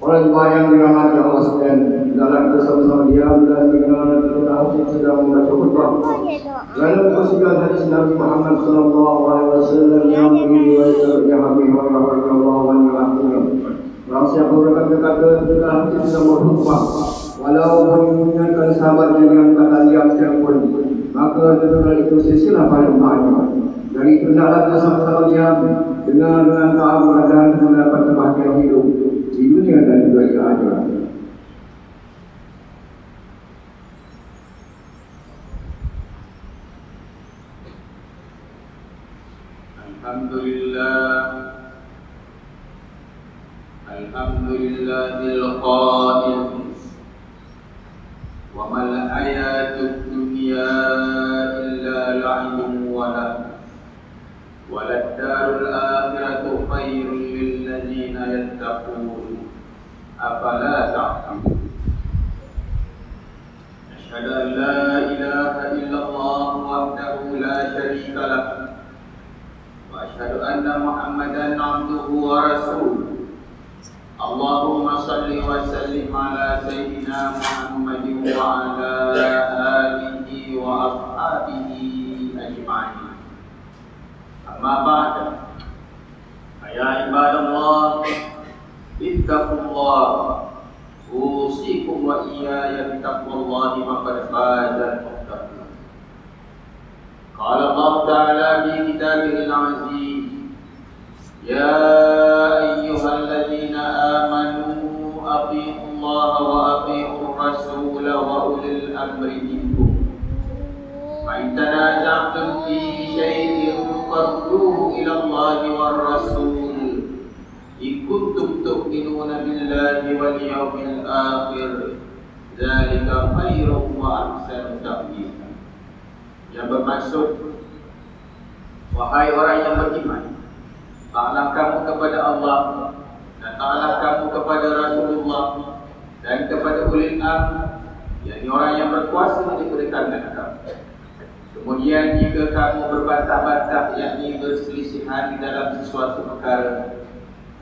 Orang yang dirahmati Allah sekalian, dalam bersama-sama diam dan mengenal kita hati sedang membaca khutbah. Lalu persiapan hadis Nabi Muhammad sallallahu alaihi wasallam yang diriwayatkan oleh Abu Hurairah radhiyallahu anhu. Orang siapa berkata kita hati sedang berkhutbah, walau mengingatkan sahabatnya dengan kata diam sekalipun, maka tentulah itu silsilah paling banyak. Dari itu hendaklah bersama-sama diam dengan taat dan mendapat kebahagiaan hidup di dunia dan juga di akhirat. Alhamdulillahil qail wa mal hayatud dunya illa la'ibun wa walad darul akhiratu khairul lil ladzina yattaqun afala ta'qilun. Asyhadu an la ilaha illallah wahdahu la syarika lah wa asyhadu anna Muhammadan 'abduhu wa rasuluh. Allahumma salli wa sallim ala sayyidina Muhammadin wa ala alihi wa ashabihi ajma'in. Amma ba'd. Ya ibadallah, ittaqullah. Usikum wa iyaya bittaqwallahi faqad fazal muttaqun. Qala Allah Ta'ala fi kitabihil 'aziz, ya ayyuhalladzina amanu athi'ullaha wa athi'ur rasula wa ulil amri minkum. Fa in tanaza'tum fi shay'in farduhu ila Allahi war rasul in kuntum tu'minuna billahi wal yawmil akhir dzalika khairun wa ahsanu ta'wila. Yang bermaksud, wahai orang yang beriman, taatlah kamu kepada Allah dan taatlah kamu kepada Rasulullah dan kepada ulil amr, yakni orang yang berkuasa di kalangan kamu. Kemudian jika kamu berbantah-bantah, yakni berselisihan di dalam sesuatu perkara,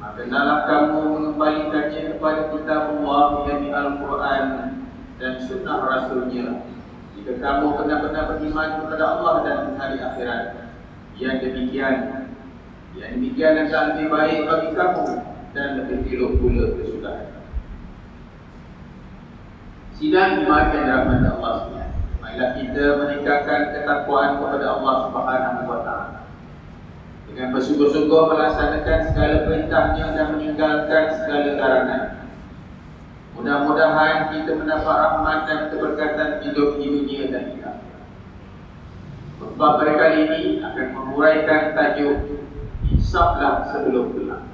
maka hendaklah kamu mengembalikannya kepada kitab Allah, yakni Al-Quran dan sunnah Rasulnya. Jika kamu benar-benar beriman kepada Allah dan hari akhirat, yang demikian adalah lebih baik bagi kamu dan lebih elok pula kesudahan. Sidang jemaat yang dirahmati Allah sekalian, marilah kita meningkatkan ketakwaan kepada Allah Subhanahu wa taala dengan bersungguh-sungguh melaksanakan segala perintahnya dan meninggalkan segala larangan. Mudah-mudahan kita mendapat rahmat dan keberkatan hidup di dunia dan di akhirat. Khutbah pada kali ini akan menguraikan tajuk insaflah sebelum gelap.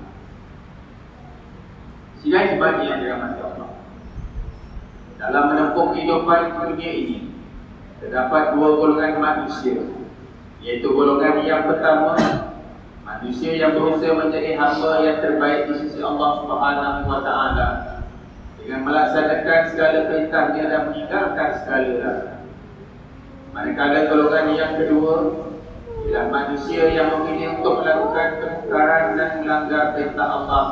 Sidang jemaat yang dirahmati Allah, dalam menempuh kehidupan dunia ini terdapat dua golongan manusia, iaitu golongan yang pertama, manusia yang berusaha menjadi hamba yang terbaik di sisi Allah Subhanahu wa taala dengan melaksanakan segala perintahnya dan meninggalkan segala larangan. Manakala golongan yang kedua ialah manusia yang memilih untuk melakukan kemungkaran dan melanggar perintah Allah.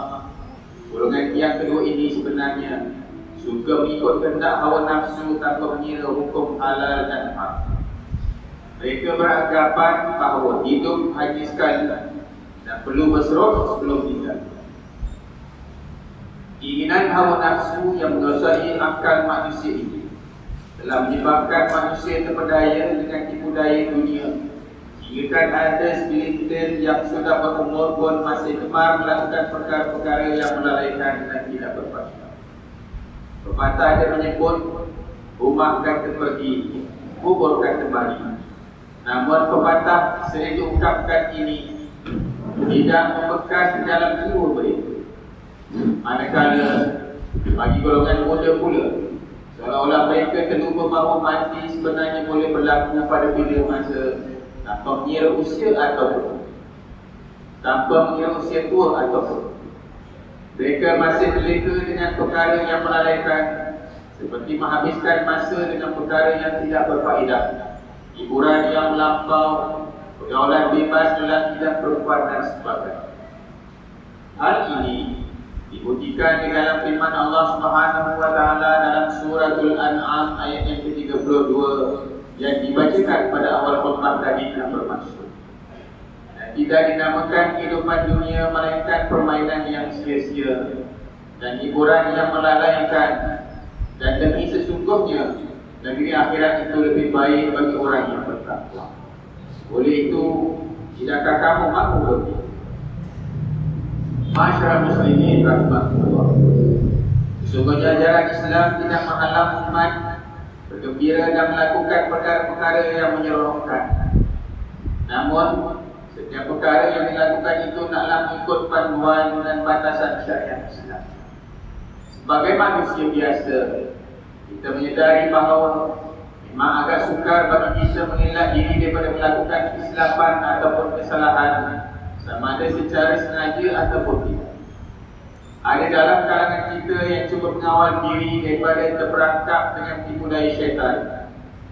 Golongan yang kedua ini sebenarnya suka mengikut kehendak hawa nafsu tanpa mengira hukum halal dan haram. Mereka beranggapan bahawa hidup hanya sekali dan perlu berserah sebelum tinggal. Keinginan hawa nafsu yang menguasai akal manusia ini telah menyebabkan manusia terpedaya dengan tipu daya dunia, hingga ada segelintir yang sudah berumur pun masih gemar melakukan perkara-perkara yang melalaikan dan tidak berfaedah. Pepatah ada menyebut, rumah kata pergi, kubur kata mari. Namun pepatah sering diungkapkan ini tidak membekas di dalam jiwa mereka. Manakala bagi golongan muda pula, seolah-olah mereka terlupa bahawa mati sebenarnya boleh berlaku pada bila masa, tanpa mengira usia ataupun tua ataupun. Mereka masih terleka dengan perkara yang melalaikan, seperti menghabiskan masa dengan perkara yang tidak berfaedah, hiburan yang melampau, pergaulan bebas lelaki dan perempuan dan sebagainya. Hal ini diikuti Sebutkan di dalam firman Allah Subhanahu wa taala dalam suratul An'am ayat yang ke-32 yang dibacakan pada awal khutbah tadi yang bermaksud. Dan tidak dinamakan kehidupan dunia melainkan permainan yang sia-sia dan hiburan yang melalaikan, dan demi sesungguhnya negeri akhirat itu lebih baik bagi orang yang bertakwa. Oleh itu, tidakkah kamu mahu lebih? Masyarakat muslimin rahmatullah. Sesungguhnya ajaran Islam tidak menghalang umat bergembira dan melakukan perkara-perkara yang menyeronokkan. Namun, setiap perkara yang dilakukan itu naklah mengikut panduan dan batasan syariat Islam. Sebagai manusia biasa, kita menyedari bahawa memang agak sukar bagi kita mengelak diri daripada melakukan kesilapan ataupun kesalahan, sama ada secara sengaja ataupun tidak. Ada dalam kalangan kita yang cuba mengawal diri daripada terperangkap dengan tipu daya syaitan.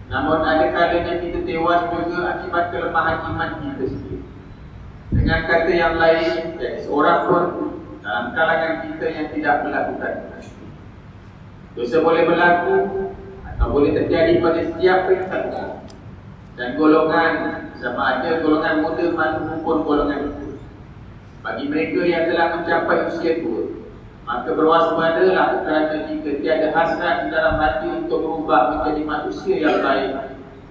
Namun ada kalanya kita tewas juga akibat kelemahan iman kita sendiri. Dengan kata yang lain, tidak seorang pun dalam kalangan kita yang tidak melakukan dosa boleh berlaku atau boleh terjadi pada setiap perintah dan golongan, sama ada golongan muda maupun golongan tua. Bagi mereka yang telah mencapai usia tua, maka berwaspadalah kerana jika tiada hasrat di dalam hati untuk berubah menjadi manusia yang baik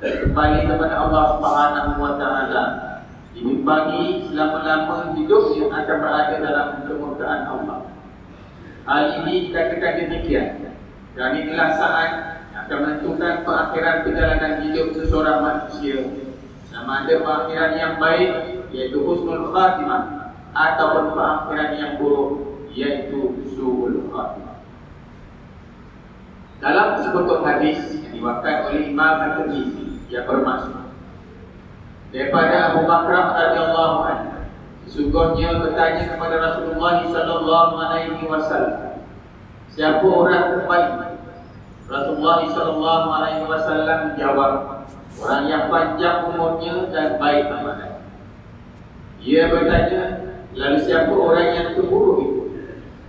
dan kembali kepada Allah Subhanahu wa taala, dibimbangi selama-lama hidupnya akan berada dalam kemurkaan Allah. Hal ini dikatakan demikian kerana inilah saat yang akan menentukan perakhiran perjalanan hidup seseorang manusia, sama ada perakhiran yang baik iaitu husnul khatimah ataupun perakhiran yang buruk iaitu su'ul khatimah. Dalam sebuah hadis yang diwakilkan oleh Imam At-Tirmizi yang bermaksud daripada Abu Bakar radhiyallahu anhu, sesungguhnya bertanya kepada Rasulullah sallallahu alaihi wasallam, siapa orang terbaik? Rasulullah sallallahu alaihi wasallam menjawab, orang yang panjang umurnya dan baik amalnya. Ia bertanya, lalu siapa orang yang terburuk itu?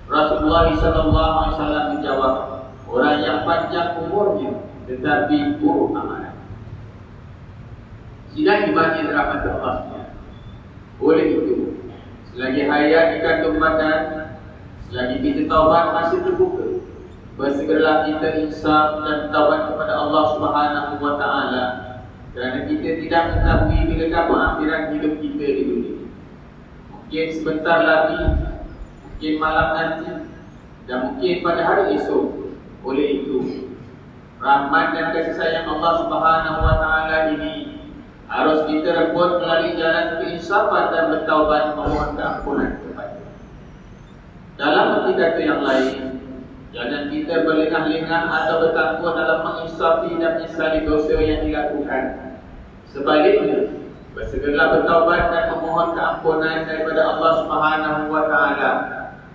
Rasulullah sallallahu alaihi wasallam menjawab, orang yang panjang umurnya tetapi buruk amalnya. Sidang dibagi rahmat Allah. Oleh itu, selagi hayat dikandung badan, selagi pintu taubat masih terbuka, bersegeralah kita insaf dan taubat kepada Allah Subhanahu wa taala, kerana kita tidak mengetahui bilakah perakhiran hidup kita di dunia. Mungkin sebentar lagi, mungkin malam nanti, dan mungkin pada hari esok. Oleh itu, rahmat dan kasih sayang Allah Subhanahu wa taala ini harus kita rebut melalui jalan keinsafan dan bertaubat memohon keampunan kepada. Dalam arti kata yang lain, jangan kita berlengah-lengah atau bertakwa dalam menginsafi dan menyesali dosa yang dilakukan. Sebaliknya, bersegeralah bertaubat dan memohon keampunan daripada Allah Subhanahu wa taala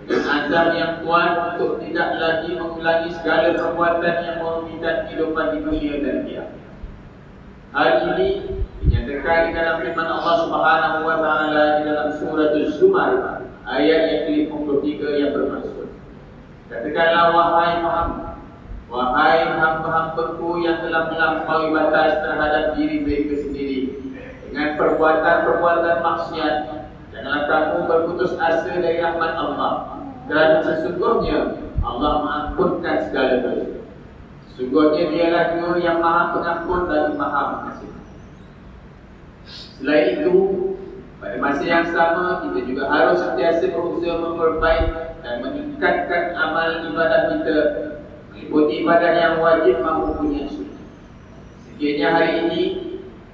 dengan azam yang kuat untuk tidak lagi mengulangi segala perbuatan yang merugikan kehidupan di dunia dan di akhirat. Hal ini dinyatakan di dalam firman Allah Subhanahu wa taala di dalam surah Az-Zumar ayat yang ke-53 yang bermaksud, katakanlah wahai Muhammad, wahai hamba-hambaku yang telah melampaui batas terhadap diri mereka sendiri dengan perbuatan-perbuatan maksiat, janganlah kamu berputus asa dari rahmat Allah, kerana sesungguhnya Allah mengampunkan segala dosa. Sesungguhnya dialah Dia yang Maha Pengampun lagi Maha Pengasih. Selain itu, pada masa yang sama kita juga harus sentiasa berusaha memperbaik dan meningkatkan amal ibadah kita, meliputi ibadah yang wajib maupun yang sunnah. Sekiranya hari ini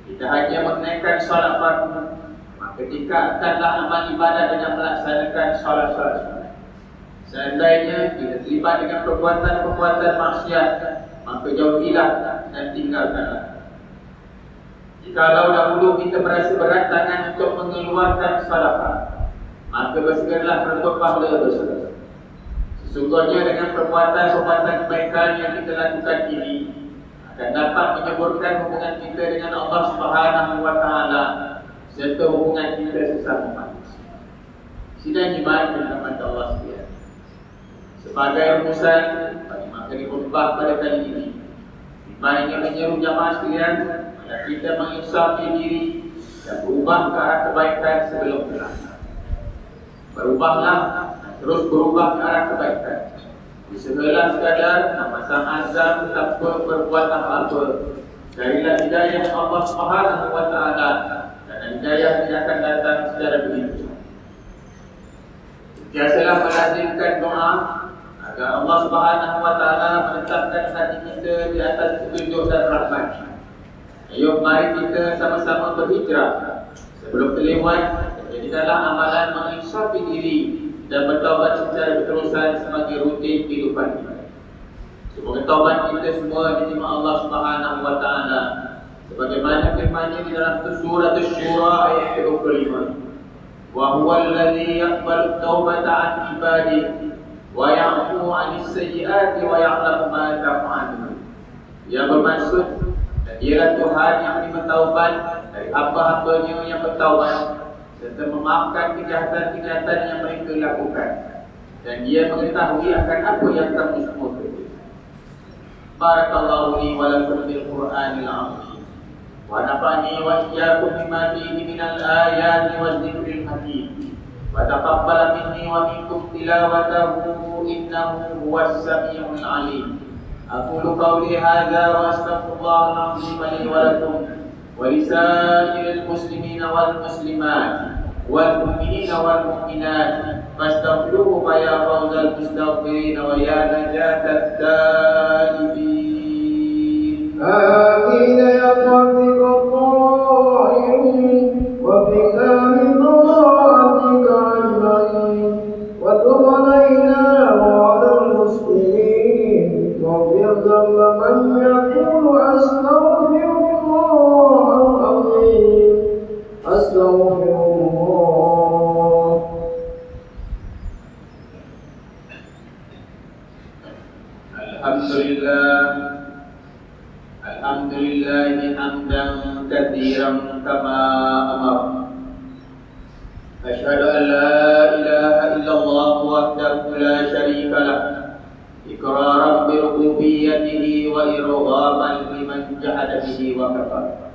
kita hanya menunaikan solat fardu, maka tingkatkanlah amal ibadah dengan melaksanakan solat-solat sunnah. Seandainya kita terlibat dengan perbuatan-perbuatan maksiat, maka jauhilah dan tinggalkanlah. Jikalau dahulu kita merasa berat tangan untuk mengeluarkan sedekah, maka bersegeralah menuntut pahala dosa. Sesungguhnya dengan perbuatan-perbuatan kebaikan yang kita lakukan ini akan dapat menyuburkan hubungan kita dengan Allah Subhanahu wa taala serta hubungan kita sesama manusia. Sidang jemaat yang dirahmati Allah sekalian. Sebagai rumusan bagi materi khutbah pada kali ini, Imam ingin menyeru jamaah sekalian agar kita menginsafi diri dan berubah ke arah kebaikan sebelum terlambat. Berubahlah, terus berubah ke arah kebaikan. Disegala sekadar memasang azam tanpa berbuat apa-apa. Darilah hidayah Allah Subhanahu wa Ta'ala, dan hidayah tidak akan datang secara begitu. Biasalah melazimkan doa agar Allah Subhanahu wa Ta'ala menetapkan hati kita di atas petunjuk dan rahmat. Ayo mari kita sama-sama berhijrah. Sebelum terlewat, jadikanlah amalan menginsafi diri dan bertaubat secara berterusan sebagai rutin kehidupan kita. Semoga taubat kita semua diterima Allah Subhanahu wa Ta'ala, sebagaimana firman-Nya di dalam surah Asy-Syura ayat 25. Wa huwal ladzi yaqbalu at-taubata 'an 'ibadihi wa ya'fu 'anis sayyi'ati wa ya'lamu ma taf'alun. Ia bermaksud, dan dialah Tuhan yang menerima taubat dari hamba-hambanya yang bertaubat, serta memaafkan kejahatan-kejahatan yang mereka lakukan, dan Dia mengetahui akan apa yang kamu semua kerjakan. Barakallahu li wa lakum bil Qur'anil 'azim, wa nafa'ani wa iyyakum bima fihi minal ayati waz zikril hakim, wa taqabbal minni wa minkum tilawatahu innahu huwas samiul 'alim. Aqulu qawli hadza wa astaghfirullahal 'azim li wa lakum wa lisa'iril muslimina wal muslimat wal mu'minina wal mu'minat fastaghfiruhu fa ya fawzal mustaghfirin wa ya najatat taibin. آمين يا رفيق الطاهرين وبكام طاعتك أجمعين وتب علينا وعلى المسلمين واغفر ذنب من يقول أستغفر الله العظيم أستغفر الله. Alhamdulillah hamdan katsiran kama amar. Asyhadu an la ilaha illallah wahdahu la syarika lah, iqraran bi rububiyyatihi wa irghaman liman jahada bihi wa kafar.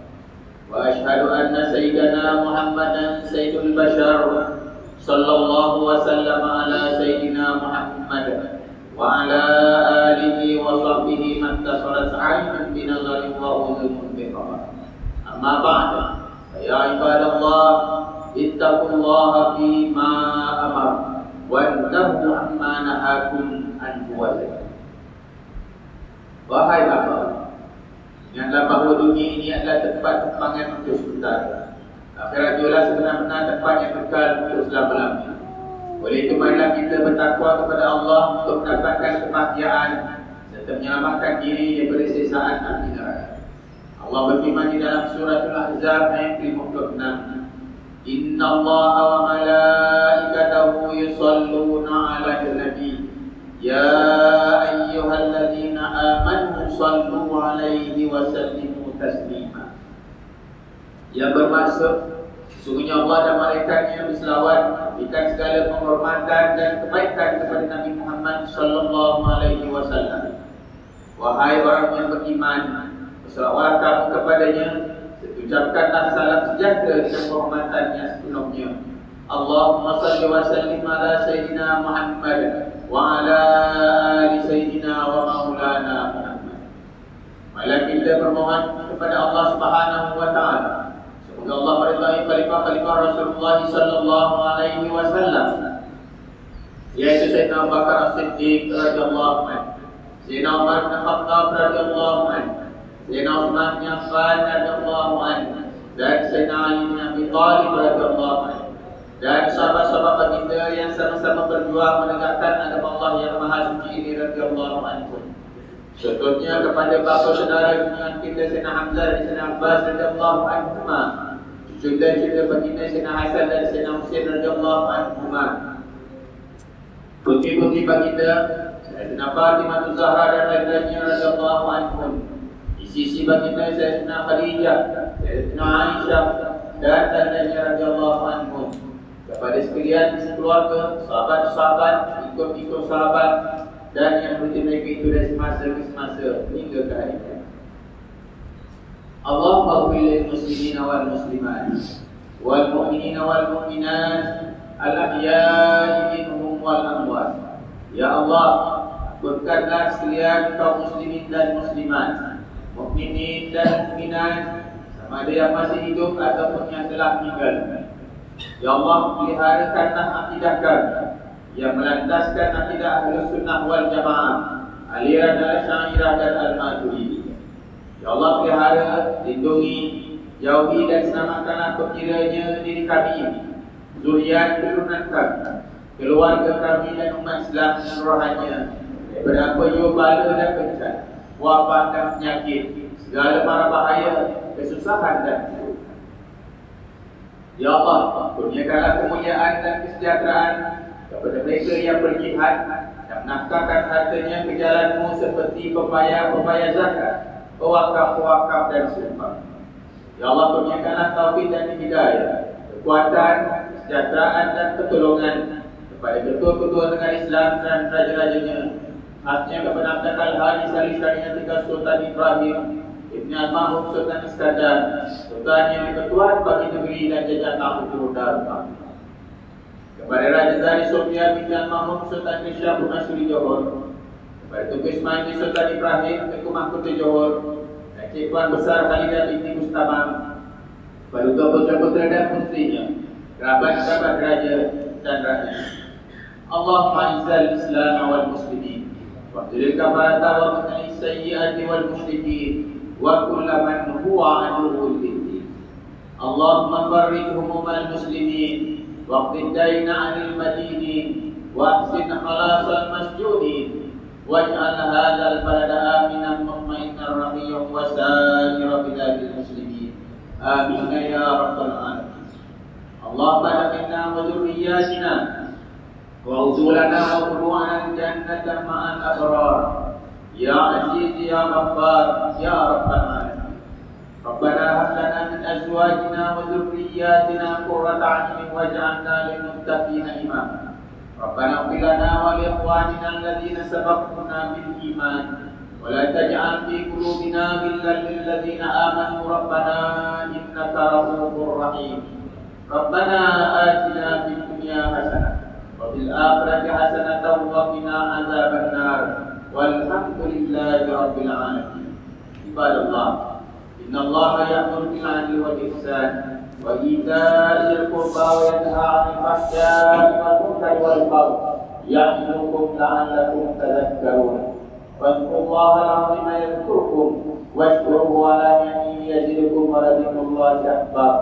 Wa asyhadu anna sayyidana Muhammadan sayyidul bashar sallallahu wa sallama ala sayyidina Muhammad wa ala alihi wa sahbihi man tasarat ayman binazarin wa udhun biqamar. Amma ba'd, ya ibadallah, ittaqullaha fima amar wa antahu amma nahakum anhu wa zakat. Wahai hamba, ingatlah bahawa dunia ini adalah tempat tempangan untuk sementara. Akhirat itulah sebenar-benar tempat yang kekal untuk selama-lamanya. Oleh itu, marilah kita bertakwa kepada Allah untuk mendapatkan kebahagiaan serta menyelamatkan diri daripada siksaan api neraka. Allah berfirman di dalam surah Al-Ahzab ayat 56. Inna Allah wa malaikatahu yusalluna 'alan nabi ya ayyuhalladzina amanu sallu 'alaihi wa sallimu taslima. Yang bermaksud, sesungguhnya Allah dan malaikatnya berselawat, berikan segala penghormatan dan kebaikan kepada Nabi Muhammad sallallahu alaihi wasallam. Wahai orang yang beriman, berselawat kamu kepadanya, ucapkanlah salam sejahtera dengan penghormatannya sepenuhnya. Allahumma salli wa sallim ala sayyidina Muhammad wa ala ali sayyidina wa maulana Muhammad. Marilah kita bermohon kepada Allah Subhanahu wa Ta'ala, semoga Allah meridai khalifah-khalifah Rasulullah sallallahu alaihi wasallam, yaitu Sayyidina Abu Bakar As-Siddiq radhiyallahu anhu, Sayyidina Umar bin Khattab radhiyallahu anhu, Sayyidina Utsman bin Affan radhiyallahu anhu, dan Sayyidina Ali bin Abi Thalib radhiyallahu anhu, dan sahabat-sahabat kita yang sama-sama berjuang menegakkan agama Allah yang maha suci ini radhiyallahu anhu. Contohnya kepada bapa saudara junjungan kita Sayyidina Hamzah dan Sayyidina Abbas radhiyallahu anhuma, cucu-cucu baginda Sayyidina Hasan dan Sayyidina Husain radhiyallahu anhuma, putri-putri baginda Sayyidina Fatimah Zahra dan lain-lainnya radhiyallahu anhum, istri baginda Sayyidina Khadijah, Sayyidina Aisyah dan lain-lainnya radhiyallahu anhum, kepada sekalian sekeluarga, sahabat-sahabat, ikut-ikut sahabat, dan yang mengikuti mereka itu dari semasa ke semasa hingga ke hari kiamat. Allah maghfir lil muslimin wal muslimat wal mu'minin wal mu'minat al ahya'i minhum wal amwat. Ya Allah, berkatlah sekalian kaum muslimin dan muslimat, mukminin dan mukminat, sama ada yang masih hidup ataupun yang telah meninggal. Ya Allah, peliharakanlah akidah kami yang melandaskan akidah Ahlus Sunnah wal Jamaah, aliran Al-Syairah dan Al-Maturidi. Ya Allah, pelihara, lindungi, jauhi dan selamatkanlah sekiranya diri kami, zuriat keturunan kami, keluarga kami dan umat Islam dan rohanya daripada apa jua bala dan bencana, wabak dan penyakit, segala mara bahaya, kesusahan dan kesulitan. Ya Allah, kurniakanlah kemuliaan dan kesejahteraan kepada mereka yang berjihad dan menafkahkan hartanya ke jalan-Mu seperti pembayar zakat, pewakaf-pewakaf dan sumpah. Ya Allah, kurniakanlah taufik dan hidayah, kekuatan, kesejahteraan dan pertolongan kepada ketua-ketua negara Islam dan raja-rajanya, khasnya kepada Abdul Al-Hadi Salih Sultan Ibrahim Ibn Al-Mahmud Sultan Iskandar, Sultan yang diketuan bagi negeri dan jajah tahun Darul. Kepada Raja Zari Sofia bin Al-Mahmud Sultan Syah Bunasuri Johor, kepada Tunku Ismail bin Sultan Ibrahim Tunku Mahkota Johor, dan Cik Tuan Besar Khalidah binti Mustamam, kepada putra-putra dan putrinya, kerabat-kerabat raja dan rakyat. Allahumma izzal Islam wal muslimin wa qilil kafarata wa qilil sayyiati wal musyrikin wa kulla man huwa aduwwun lid-din. Allahumma farrij humumal muslimin wa qid dayna 'anil madinin wa ahsin khalasal masjudin waj'al hadzal balada aminan mutma'innan rahiyyan wa sa'ira biladil muslimin. Amin ya rabbal alamin. Allahumma dakhilna wa dhurriyyatina وَأُزُولَنَا وَقُلُوعَنَا الْجَنَّةَ مَعَ الْأَبْرَارِ يَا عَزِيزِ يَا غَفَّارِ يَا رَبَّ الْعَالَمِينَ. رَبَّنَا هَبْ لَنَا مِنْ أَزْوَاجِنَا وَذُرِّيَّاتِنَا قُرَّةَ أَعْيُنٍ وَاجْعَلْنَا لِلْمُتَّقِينَ إِمَامًا. رَبَّنَا اغْفِرْ لَنَا وَلِإِخْوَانِنَا الَّذِينَ سَبَقُونَا بِالْإِيمَانِ وَلَا تَجْعَلْ فِي قُلُوبِنَا غِلًّا لِلَّذِينَ آمَنُوا رَبَّنَا إِنَّكَ رَءُوفٌ رَحِيمٌ. رَبَّنَا آتِنَا فِي الدُّنْيَا حَسَنَةً وفي الآخرة حسنة وقنا عذاب النار والحمد لله رب العالمين. عباد الله، إن الله يأمر بالعدل والإحسان وإيتاء ذي القربى وينهى عن الفحشاء والمنكر والبغي يعظكم لعلكم تذكرون. واذكروا الله العظيم يذكركم واشكروه على نعمه يزدكم ولذكر الله أكبر.